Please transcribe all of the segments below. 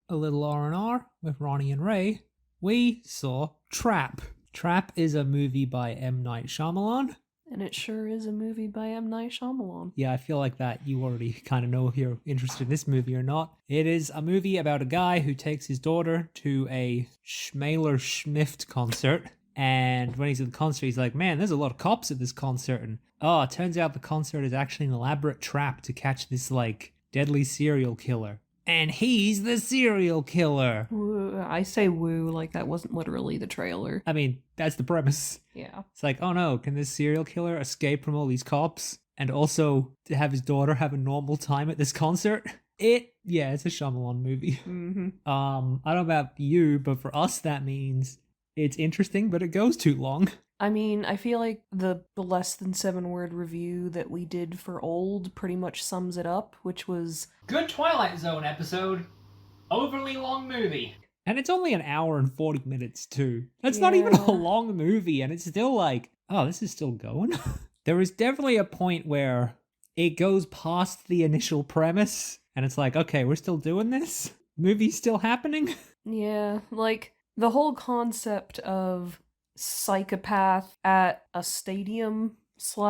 a little R&R with Ronnie and Ray, we saw Trap. Trap is a movie by M. Night Shyamalan. And it sure is a movie by M. Night Shyamalan. Yeah, I feel like that you already kind of know if you're interested in this movie or not. It is a movie about a guy who takes his daughter to a Schmaler Schmift concert. And when he's at the concert, he's like, man, there's a lot of cops at this concert. And it turns out the concert is actually an elaborate trap to catch this, like, deadly serial killer. And he's the serial killer. Woo, I say woo like that wasn't literally the trailer. I mean, that's the premise. Yeah. It's like, oh no, can this serial killer escape from all these cops and also to have his daughter have a normal time at this concert? It's a Shyamalan movie. Mm-hmm. I don't know about you, but for us that means it's interesting, but it goes too long. I mean, I feel like the less than 7-word review that we did for Old pretty much sums it up, which was... Good Twilight Zone episode. Overly long movie. And it's only an hour and 40 minutes too. That's not even a long movie, and it's still like, oh, this is still going? There is definitely a point where it goes past the initial premise, and it's like, okay, we're still doing this? Movie's still happening? Yeah, like, the whole concept of psychopath at a stadium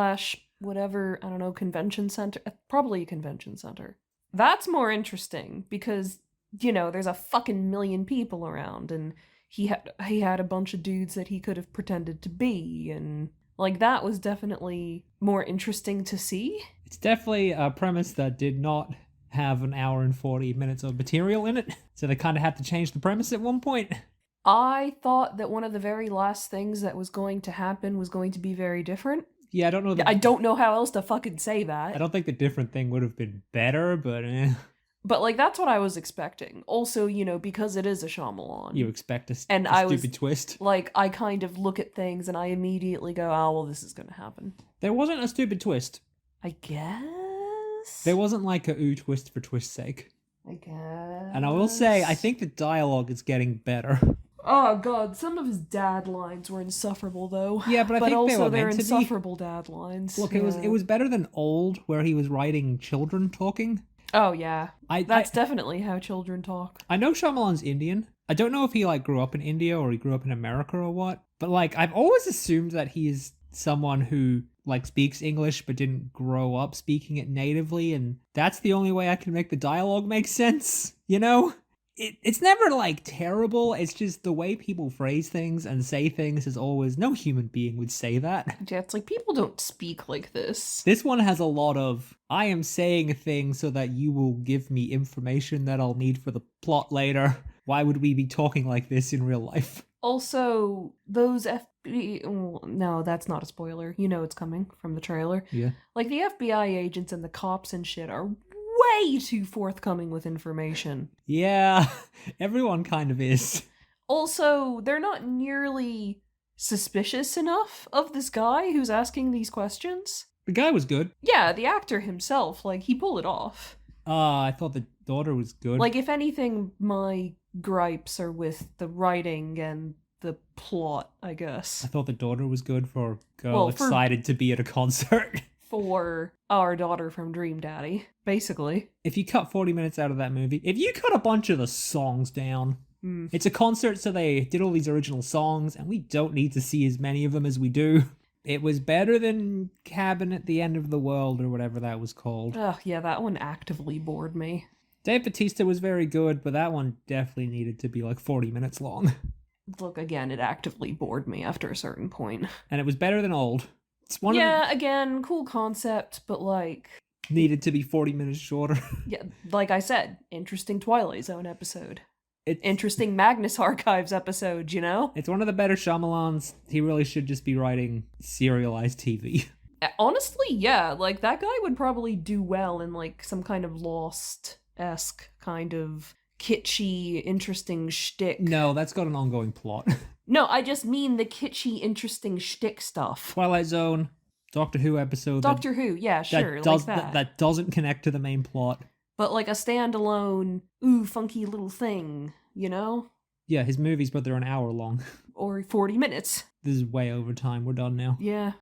/ whatever, I don't know, convention center, probably a convention center. That's more interesting because, you know, there's a fucking million people around and he had a bunch of dudes that he could have pretended to be, and like that was definitely more interesting to see. It's definitely a premise that did not have an hour and 40 minutes of material in it, so they kind of had to change the premise at one point. I thought that one of the very last things that was going to happen was going to be very different. Yeah, I don't know. I don't know how else to fucking say that. I don't think the different thing would have been better, but But, like, that's what I was expecting. Also, you know, because it is a Shyamalan. You expect a stupid twist. Like, I kind of look at things and I immediately go, oh, well, this is going to happen. There wasn't a stupid twist. I guess? There wasn't like a ooh twist for twist's sake. I guess. And I will say, I think the dialogue is getting better. Oh god, some of his dad lines were insufferable though. Yeah, but I think also they were they're meant to be. insufferable dad lines. Look, yeah. it was better than Old, where he was writing children talking. Oh yeah, that's definitely how children talk. I know Shyamalan's Indian. I don't know if he like grew up in India or he grew up in America or what. But like, I've always assumed that he is someone who like speaks English but didn't grow up speaking it natively, and that's the only way I can make the dialogue make sense. You know? It's never, like, terrible. It's just the way people phrase things and say things is always... No human being would say that. Yeah, it's like, people don't speak like this. This one has a lot of, I am saying a thing so that you will give me information that I'll need for the plot later. Why would we be talking like this in real life? Also, those no, that's not a spoiler. You know it's coming from the trailer. Yeah. Like, the FBI agents and the cops and shit are way too forthcoming with information. Yeah, everyone kind of is. Also, they're not nearly suspicious enough of this guy who's asking these questions. The guy was good. Yeah, the actor himself, like, he pulled it off. I thought the daughter was good. Like, if anything, my gripes are with the writing and the plot, I guess. I thought the daughter was good for a girl excited to be at a concert. For our daughter from Dream Daddy, basically. If you cut 40 minutes out of that movie, if you cut a bunch of the songs down, it's a concert, so they did all these original songs, and we don't need to see as many of them as we do. It was better than Cabin at the End of the World, or whatever that was called. Oh, yeah, that one actively bored me. Dave Bautista was very good, but that one definitely needed to be like 40 minutes long. Look, again, it actively bored me after a certain point. And it was better than Old. It's one again, cool concept, but like... Needed to be 40 minutes shorter. Yeah, like I said, interesting Twilight Zone episode. Interesting Magnus Archives episode, you know? It's one of the better Shyamalans. He really should just be writing serialized TV. Honestly, yeah, like that guy would probably do well in like some kind of Lost-esque kind of kitschy, interesting shtick. No, that's got an ongoing plot. No, I just mean the kitschy, interesting shtick stuff. Twilight Zone, Doctor Who episode. Doctor Who, yeah, sure, that doesn't connect to the main plot. But like a standalone, funky little thing, you know? Yeah, his movies, but they're an hour long. Or 40 minutes. This is way over time. We're done now. Yeah.